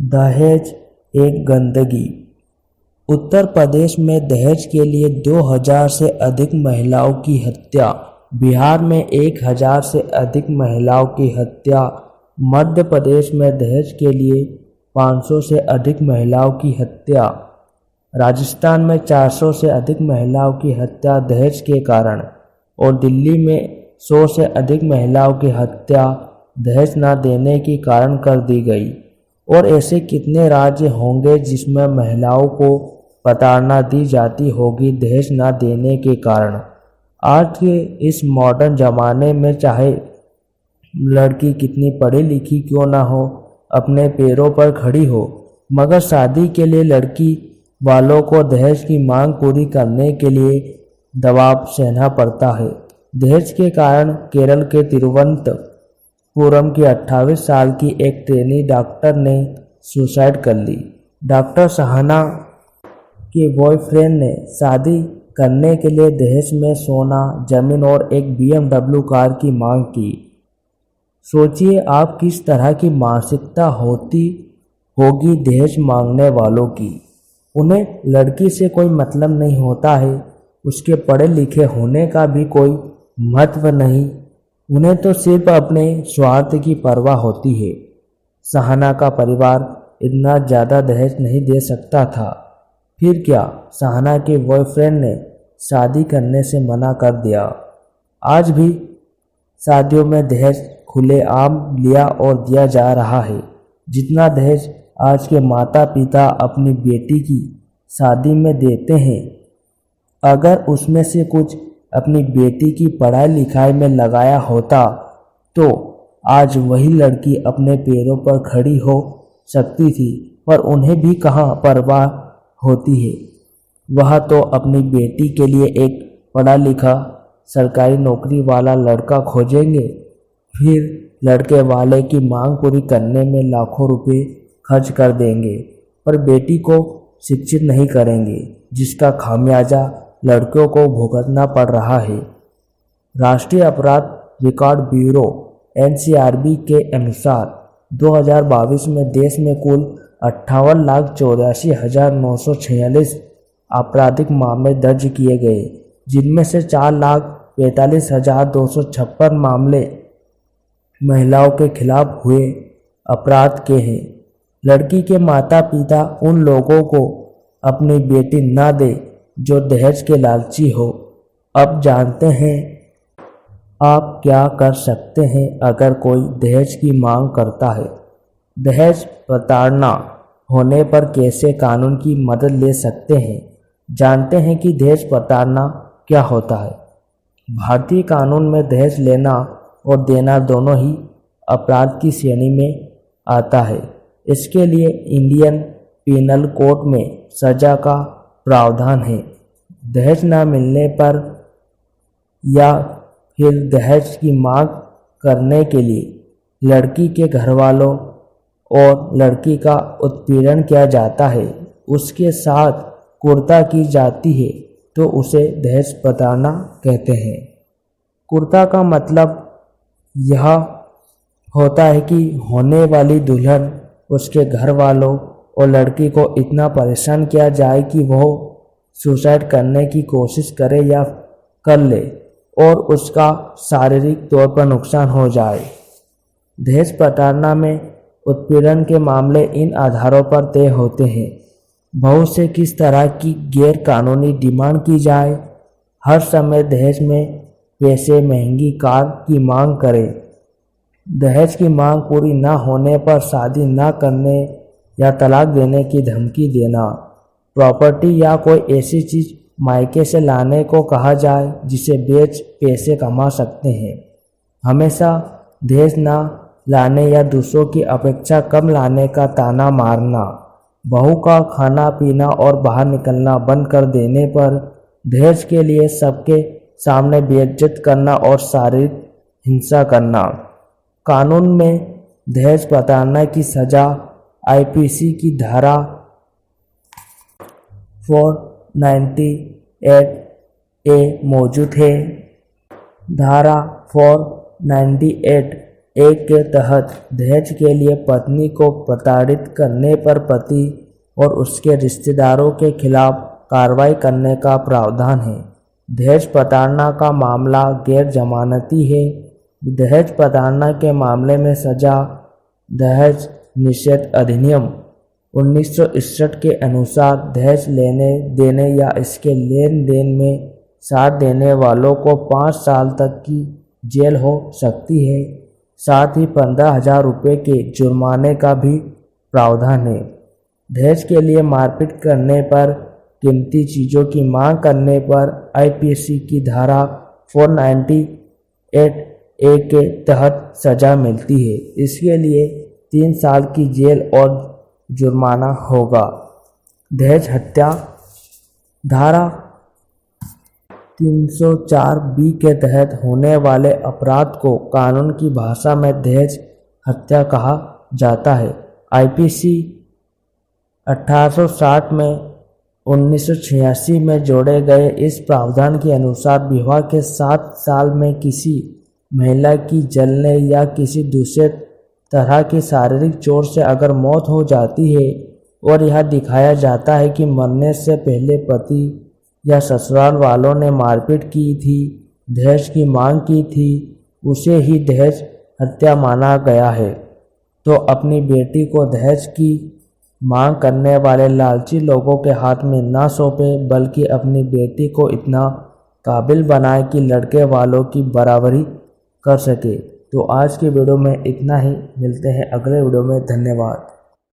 दहेज एक गंदगी। उत्तर प्रदेश में दहेज के लिए 2000 से अधिक महिलाओं की हत्या, बिहार में 1000 से अधिक महिलाओं की हत्या, मध्य प्रदेश में दहेज के लिए 500 से अधिक महिलाओं की हत्या, राजस्थान में 400 से अधिक महिलाओं की हत्या दहेज के कारण और दिल्ली में 100 से अधिक महिलाओं की हत्या दहेज न देने के कारण कर दी गई। और ऐसे कितने राज्य होंगे जिसमें महिलाओं को प्रताड़ना दी जाती होगी दहेज न देने के कारण। आज के इस मॉडर्न ज़माने में चाहे लड़की कितनी पढ़ी लिखी क्यों ना हो, अपने पैरों पर खड़ी हो, मगर शादी के लिए लड़की वालों को दहेज की मांग पूरी करने के लिए दबाव सहना पड़ता है। दहेज के कारण केरल के तिरुवनंतपुरम की 28 साल की एक ट्रेनी डॉक्टर ने सुसाइड कर ली। डॉक्टर सहाना के बॉयफ्रेंड ने शादी करने के लिए दहेज में सोना, जमीन और एक BMW कार की मांग की। सोचिए आप किस तरह की मानसिकता होगी दहेज मांगने वालों की। उन्हें लड़की से कोई मतलब नहीं होता है, उसके पढ़े लिखे होने का भी कोई महत्व नहीं, उन्हें तो सिर्फ अपने स्वार्थ की परवाह होती है। सहाना का परिवार इतना ज़्यादा दहेज नहीं दे सकता था, फिर क्या सहाना के बॉयफ्रेंड ने शादी करने से मना कर दिया। आज भी शादियों में दहेज खुलेआम लिया और दिया जा रहा है। जितना दहेज आज के माता पिता अपनी बेटी की शादी में देते हैं, अगर उसमें से कुछ अपनी बेटी की पढ़ाई लिखाई में लगाया होता तो आज वही लड़की अपने पैरों पर खड़ी हो सकती थी। पर उन्हें भी कहाँ परवाह होती है, वह तो अपनी बेटी के लिए एक पढ़ा लिखा सरकारी नौकरी वाला लड़का खोजेंगे, फिर लड़के वाले की मांग पूरी करने में लाखों रुपए खर्च कर देंगे, पर बेटी को शिक्षित नहीं करेंगे, जिसका खामियाजा लड़कियों को भुगतना पड़ रहा है। राष्ट्रीय अपराध रिकॉर्ड ब्यूरो NCRB के अनुसार 2022 में देश में कुल 58,84,946 आपराधिक मामले दर्ज किए गए, जिनमें से 4,45,256 मामले महिलाओं के खिलाफ हुए अपराध के हैं। लड़की के माता पिता उन लोगों को अपनी बेटी न दे जो दहेज के लालची हो। अब जानते हैं आप क्या कर सकते हैं अगर कोई दहेज की मांग करता है। दहेज प्रताड़ना होने पर कैसे कानून की मदद ले सकते हैं, जानते हैं कि दहेज प्रताड़ना क्या होता है। भारतीय कानून में दहेज लेना और देना दोनों ही अपराध की श्रेणी में आता है। इसके लिए इंडियन पीनल कोड में सजा का प्रावधान है। दहेज न मिलने पर या फिर दहेज की मांग करने के लिए लड़की के घरवालों और लड़की का उत्पीड़न किया जाता है, उसके साथ क्रूरता की जाती है, तो उसे दहेज प्रताड़ना कहते हैं। क्रूरता का मतलब यह होता है कि होने वाली दुल्हन, उसके घर वालों और लड़की को इतना परेशान किया जाए कि वह सुसाइड करने की कोशिश करे या कर ले और उसका शारीरिक तौर पर नुकसान हो जाए। दहेज प्रताड़ना में उत्पीड़न के मामले इन आधारों पर तय होते हैं। बहू से किस तरह की गैर कानूनी डिमांड की जाए, हर समय दहेज में पैसे, महंगी कार की मांग करें, दहेज की मांग पूरी न होने पर शादी न करने या तलाक देने की धमकी देना, प्रॉपर्टी या कोई ऐसी चीज़ मायके से लाने को कहा जाए जिसे बेच पैसे कमा सकते हैं, हमेशा दहेज न लाने या दूसरों की अपेक्षा कम लाने का ताना मारना, बहू का खाना पीना और बाहर निकलना बंद कर देने पर दहेज के लिए सबके सामने बेइज्जत करना और शारीरिक हिंसा करना। कानून में दहेज प्रताड़ना की सज़ा IPC की धारा 498A मौजूद है। धारा 498 1 के तहत दहेज के लिए पत्नी को प्रताड़ित करने पर पति और उसके रिश्तेदारों के खिलाफ कार्रवाई करने का प्रावधान है। दहेज प्रताड़ना का मामला गैर जमानती है। दहेज प्रताड़ना के मामले में सजा दहेज निषेध अधिनियम 1961 के अनुसार दहेज लेने देने या इसके लेन देन में साथ देने वालों को 5 साल तक की जेल हो सकती है। साथ ही 15,000 रुपये के जुर्माने का भी प्रावधान है। दहेज के लिए मारपीट करने पर, कीमती चीज़ों की मांग करने पर आईपीसी की धारा 498A के तहत सजा मिलती है। इसके लिए 3 साल की जेल और जुर्माना होगा। दहेज हत्या धारा 304B के तहत होने वाले अपराध को कानून की भाषा में दहेज हत्या कहा जाता है। आईपीसी 1860 में 1986 में जोड़े गए इस प्रावधान के अनुसार विवाह के 7 साल में किसी महिला की जलने या किसी दूसरे तरह की शारीरिक चोट से अगर मौत हो जाती है और यह दिखाया जाता है कि मरने से पहले पति या ससुराल वालों ने मारपीट की थी, दहेज की मांग की थी, उसे ही दहेज हत्या माना गया है। तो अपनी बेटी को दहेज की मांग करने वाले लालची लोगों के हाथ में ना सौंपे, बल्कि अपनी बेटी को इतना काबिल बनाए कि लड़के वालों की बराबरी कर सके। तो आज की वीडियो में इतना ही, मिलते हैं अगले वीडियो में। धन्यवाद।